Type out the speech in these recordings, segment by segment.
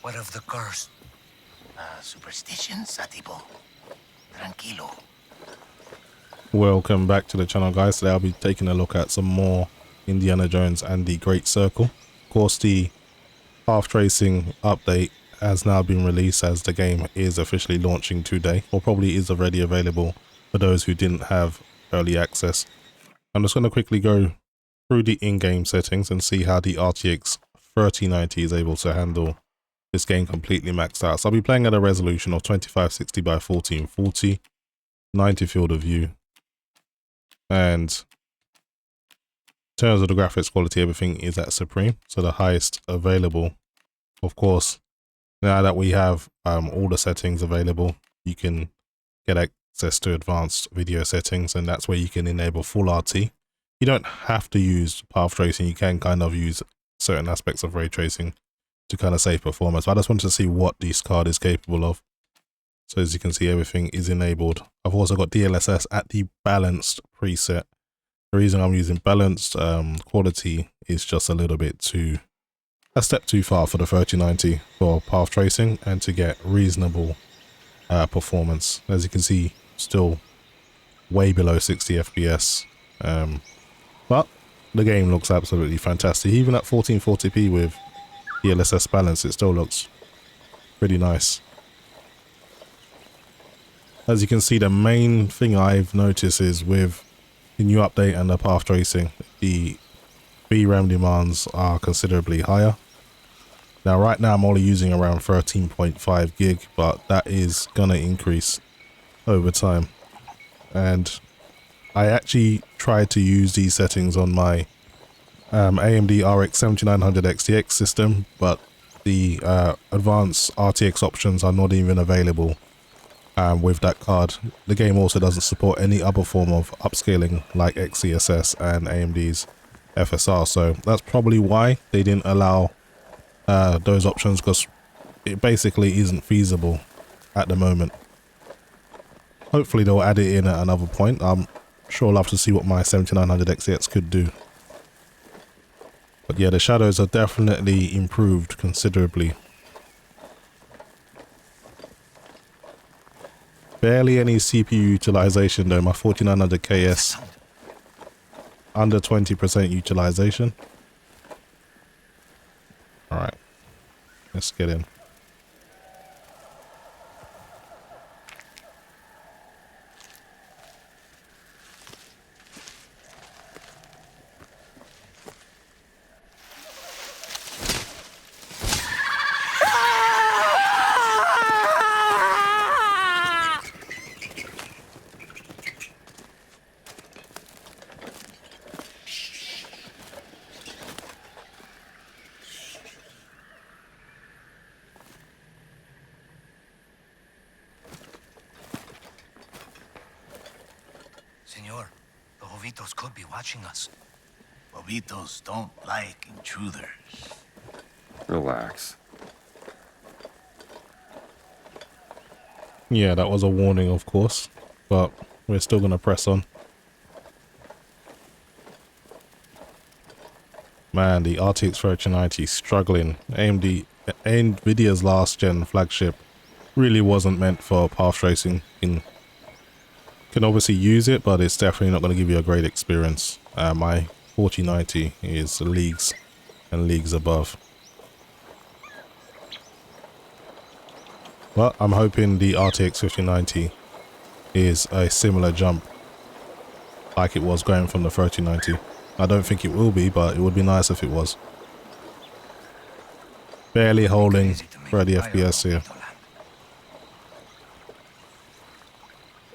What of the curse? Superstitions, tipo. Tranquilo. Welcome back to the channel, guys. Today I'll be taking a look at some more Indiana Jones and the Great Circle. Of course, the path tracing update has now been released as the game is officially launching today, or probably is already available for those who didn't have early access. I'm just going to quickly go through the in-game settings and see how the RTX 3090 is able to handle this game completely maxed out. So I'll be playing at a resolution of 2560 by 1440, 90 field of view, and in terms of the graphics quality, everything is at supreme, so the highest available. Of course, now that we have all the settings available, you can get access to advanced video settings, and that's where you can enable full RT. You don't have to use path tracing, you can kind of use certain aspects of ray tracing to kind of save performance. But I just wanted to see what this card is capable of. So as you can see, everything is enabled. I've also got DLSS at the balanced preset. The reason I'm using balanced quality is just a little bit a step too far for the 3090 for path tracing and to get reasonable performance. As you can see, still way below 60 FPS. But the game looks absolutely fantastic. Even at 1440p with DLSS balance, it still looks pretty nice. As you can see, the main thing I've noticed is with the new update and the path tracing, the VRAM demands are considerably higher. Now right now I'm only using around 13.5 gig, but that is gonna increase over time. And I actually tried to use these settings on my AMD RX 7900 XTX system, but the advanced RTX options are not even available with that card. The game also doesn't support any other form of upscaling like XeSS and AMD's FSR, so that's probably why they didn't allow those options, because it basically isn't feasible at the moment. Hopefully they'll add it in at another point. I'm sure I'll love to see what my 7900 XTX could do. But yeah, the shadows are definitely improved considerably. Barely any CPU utilization though. My 4900 KS under 20% utilization. Alright, let's get in. Senor, the Jovitos could be watching us. Jovitos don't like intruders. Relax. Yeah, that was a warning, of course, but we're still going to press on. Man, the RTX 3090 struggling. NVIDIA's last gen flagship really wasn't meant for path tracing. You can obviously use it, but it's definitely not going to give you a great experience. My 4090 is leagues and leagues above. But I'm hoping the RTX 5090 is a similar jump like it was going from the 3090. I don't think it will be, but it would be nice if it was. Barely holding 30 FPS here.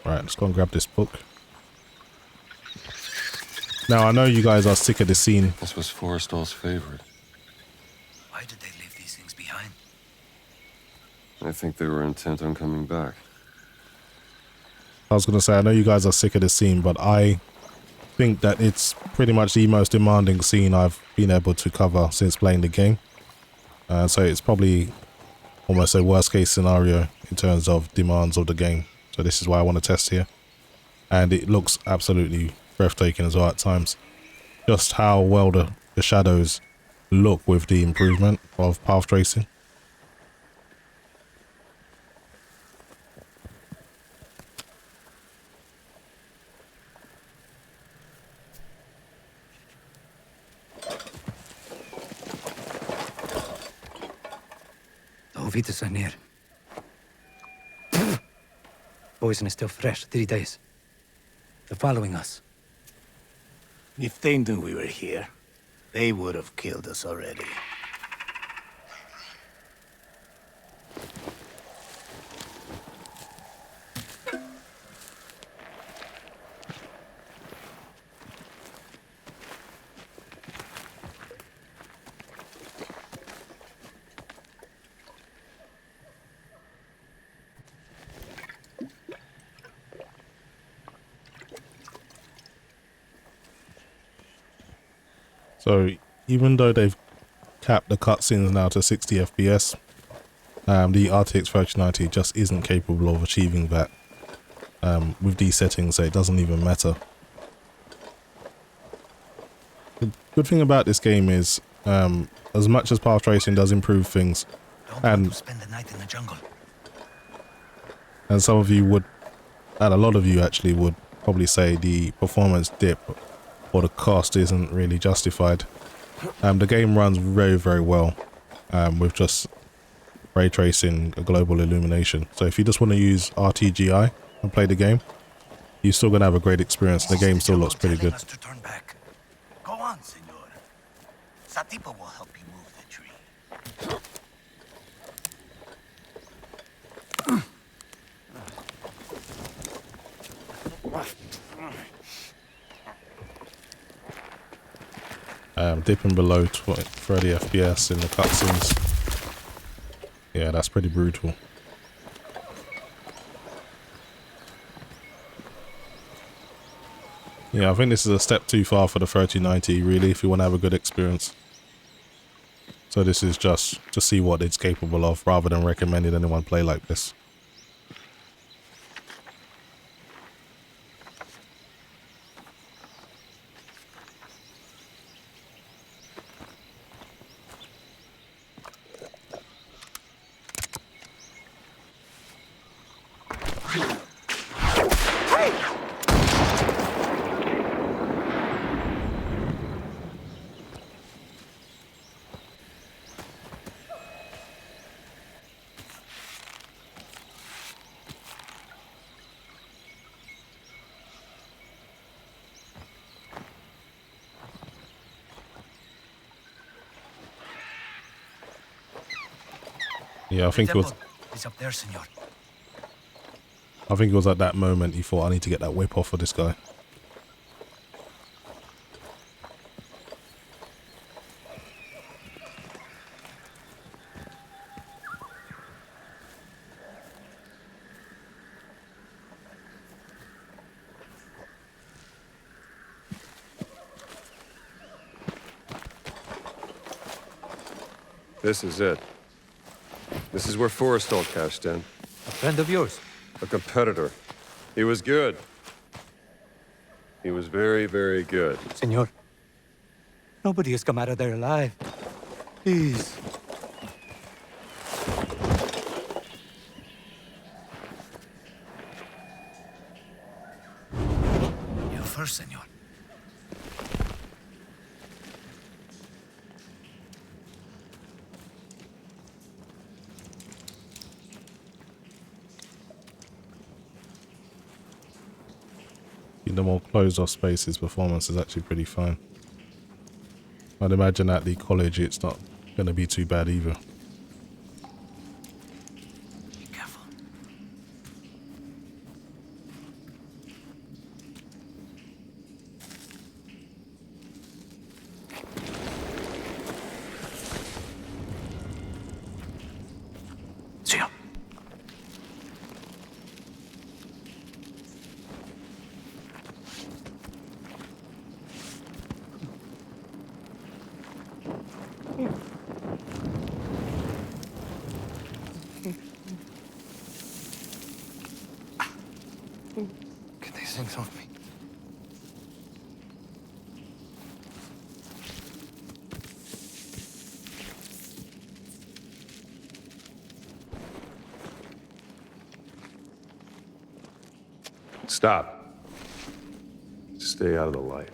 Right, let's go and grab this book. Now, I know you guys are sick of this scene. This was Forrestal's favorite. Why did they leave these things behind? I think they were intent on coming back. I was going to say, I know you guys are sick of this scene, but I think that it's pretty much the most demanding scene I've been able to cover since playing the game. So it's probably almost a worst case scenario in terms of demands of the game. So this is why I want to test here. And it looks absolutely breathtaking as well at times. Just how well the shadows look with the improvement of path tracing. Jovitos are near. Poison is still fresh, 3 days. They're following us. If they knew we were here, they would have killed us already. So even though they've capped the cutscenes now to 60 FPS, the RTX 3090 just isn't capable of achieving that with these settings, so it doesn't even matter. The good thing about this game is, as much as path tracing does improve things, Don't want to spend the night in the jungle. and some of you would, and a lot of you actually would probably say the performance dip or the cost isn't really justified. The game runs very, very well with just ray tracing, a global illumination. So if you just want to use RTGI and play the game, you're still going to have a great experience. The game still looks pretty good. Us to turn back. Go on, senor. Satipa will help you move the tree. Dipping below 30 FPS in the cutscenes. Yeah, that's pretty brutal. Yeah, I think this is a step too far for the 3090, really, if you want to have a good experience. So this is just to see what it's capable of, rather than recommending anyone play like this. Yeah, I think it was. It's up there, senor. I think it was at that moment he thought, I need to get that whip off of this guy. This is it. This is where Forrestal cashed in. A friend of yours. A competitor. He was good. He was very, very good. Senor. Nobody has come out of there alive. Please. You first, senor. The more closed off spaces, performance is actually pretty fine. I'd imagine at the college it's not going to be too bad either. Be careful. See ya. Get these things off me. Stop. Stay out of the light.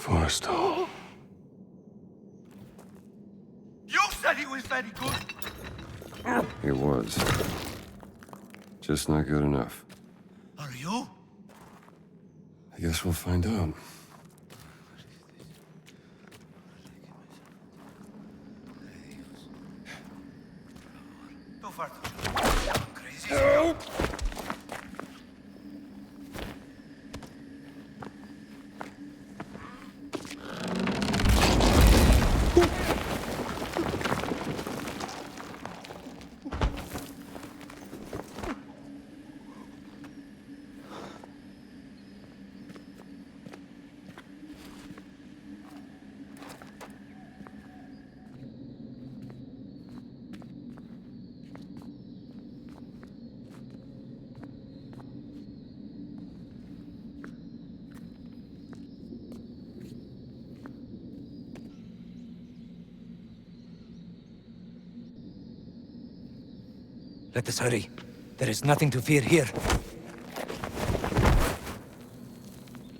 Forrestal. You said he was very good. He was. Just not good enough. Are you? I guess we'll find out. Too far. Crazy. Let us hurry. There is nothing to fear here.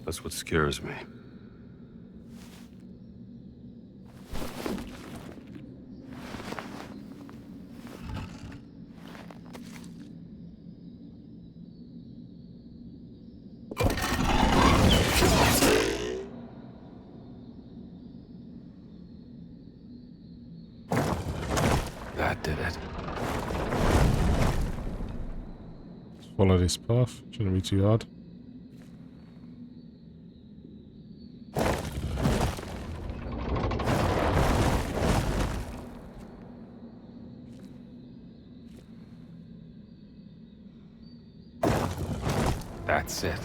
That's what scares me. That did it. Follow this path. Shouldn't be too hard. That's it.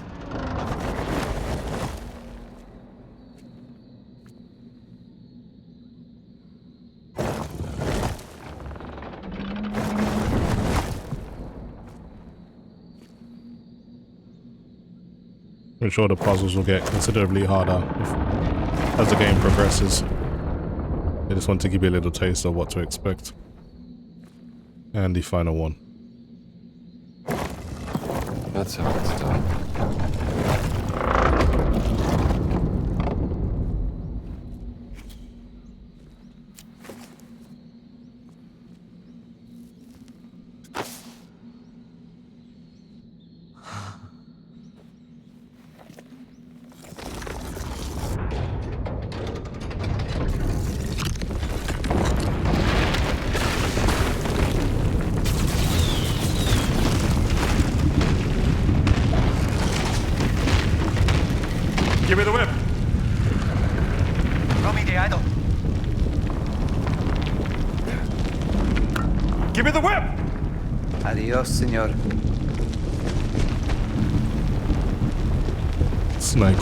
I'm sure the puzzles will get considerably harder as the game progresses. I just want to give you a little taste of what to expect. And the final one. That's how it's done. Give me the whip. Throw me the idol. Give me the whip. Adios, senor. Snake.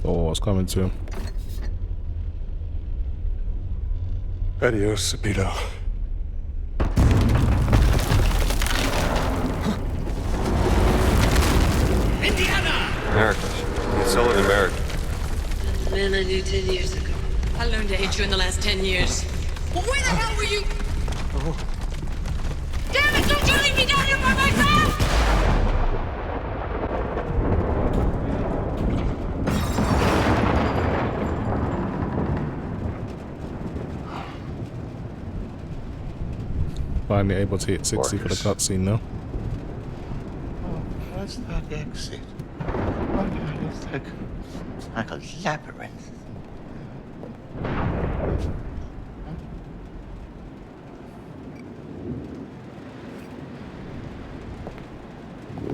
Oh, what's coming to him? Adios, Sabito. America. It's all in America. The man I knew 10 years ago. I learned to hate you in the last 10 years. Well, where the hell were you? Damn it, don't you leave me down here by myself! Finally able to hit 60 for the cutscene now. What's that exit? It's like a labyrinth.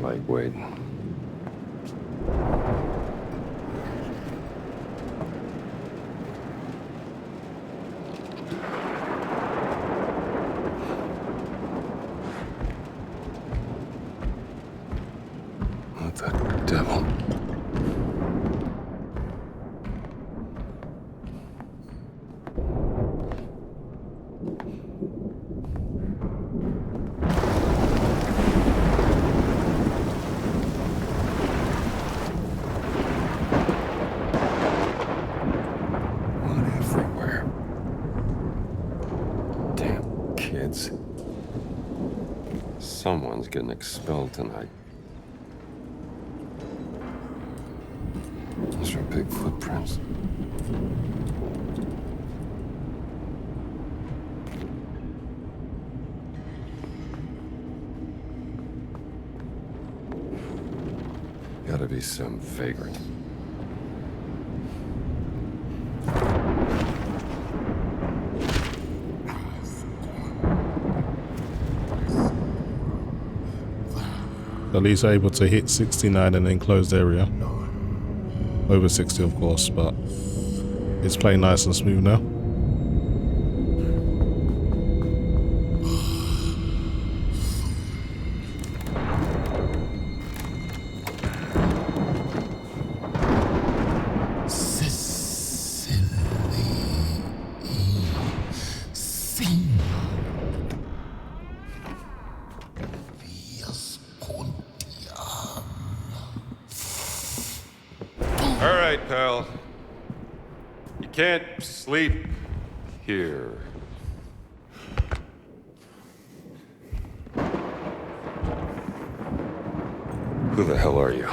Lightweight. What the devil? One everywhere. Damn kids. Someone's getting expelled tonight. Those are big footprints. Gotta be some vagrant. At least able to hit 69 in an enclosed area. Over 60 of course, but it's playing nice and smooth now. All right, pal. You can't sleep here. Who the hell are you?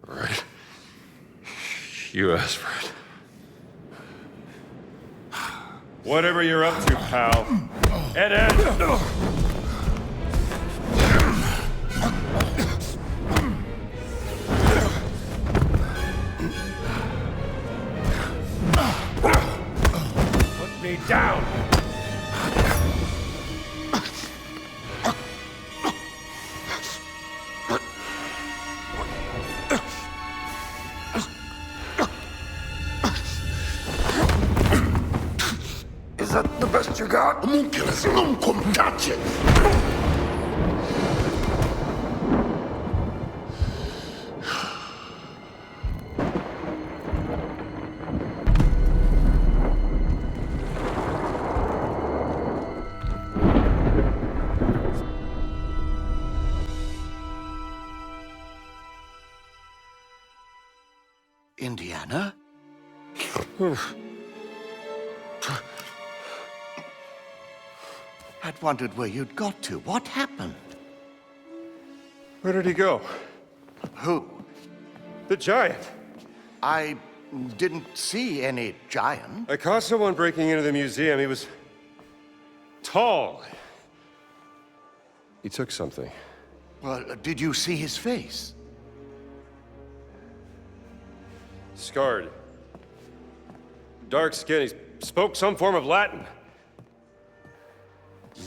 Right. You asked for it. Whatever you're up to, pal. Ed. Put me down. Is that the best you got? ممكن أسمعكم كاتشي. Indiana? I'd wondered where you'd got to. What happened? Where did he go? Who? The giant. I didn't see any giant. I caught someone breaking into the museum. He was tall. He took something. Well, did you see his face? Scarred. Dark skin. He spoke some form of Latin.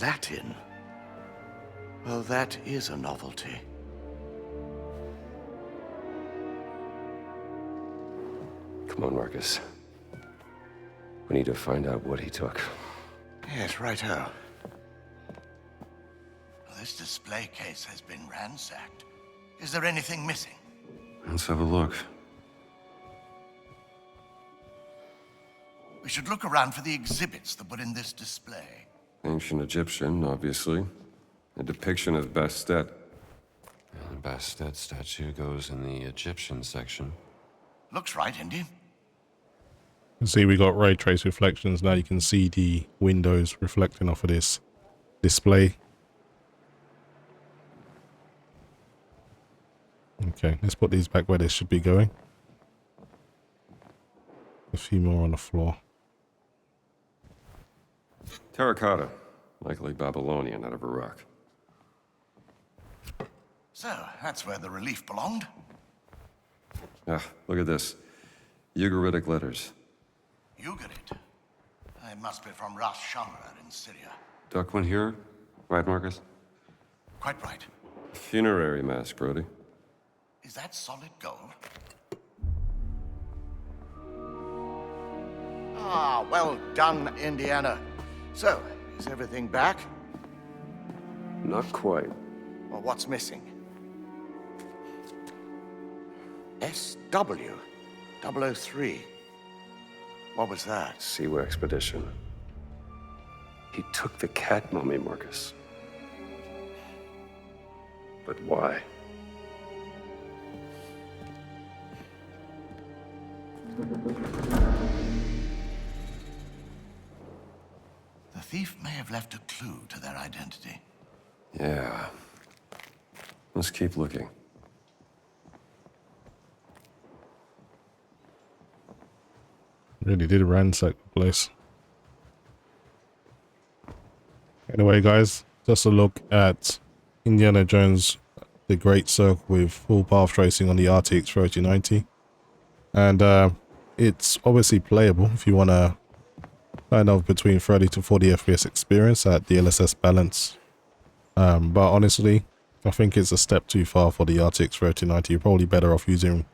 Latin? Well, that is a novelty. Come on, Marcus. We need to find out what he took. Yes, righto. This display case has been ransacked. Is there anything missing? Let's have a look. We should look around for the exhibits that were in this display. Ancient Egyptian, obviously. A depiction of Bastet. The Bastet statue goes in the Egyptian section. Looks right, Indy. You can see we got ray trace reflections. Now you can see the windows reflecting off of this display. Okay, let's put these back where they should be going. A few more on the floor. Terracotta. Likely Babylonian out of Iraq. So, that's where the relief belonged. Ah, look at this. Ugaritic letters. Ugarit. It must be from Ras Shamra in Syria. Duck one here? Right, Marcus? Quite right. Funerary mask, Brody. Is that solid gold? Ah, well done, Indiana. So, is everything back? Not quite. Well, what's missing? SW 003. What was that? Seaway expedition. He took the cat mummy, Marcus. But why? The thief may have left a clue to their identity. Yeah. Let's keep looking. Really did ransack the place. Anyway, guys, just a look at Indiana Jones, the Great Circle with full path tracing on the RTX 3090. And it's obviously playable if you want to kind of between 30 to 40 FPS experience at DLSS balance. But honestly, I think it's a step too far for the RTX 3090. You're probably better off using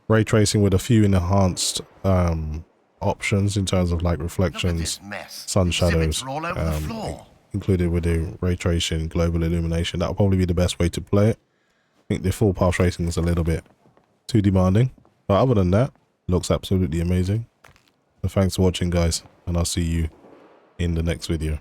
ray tracing with a few enhanced options in terms of like reflections, sun shadows, included with the ray tracing, global illumination. That'll probably be the best way to play it. I think the full path tracing is a little bit too demanding, but other than that, it looks absolutely amazing. So thanks for watching, guys, and I'll see you in the next video.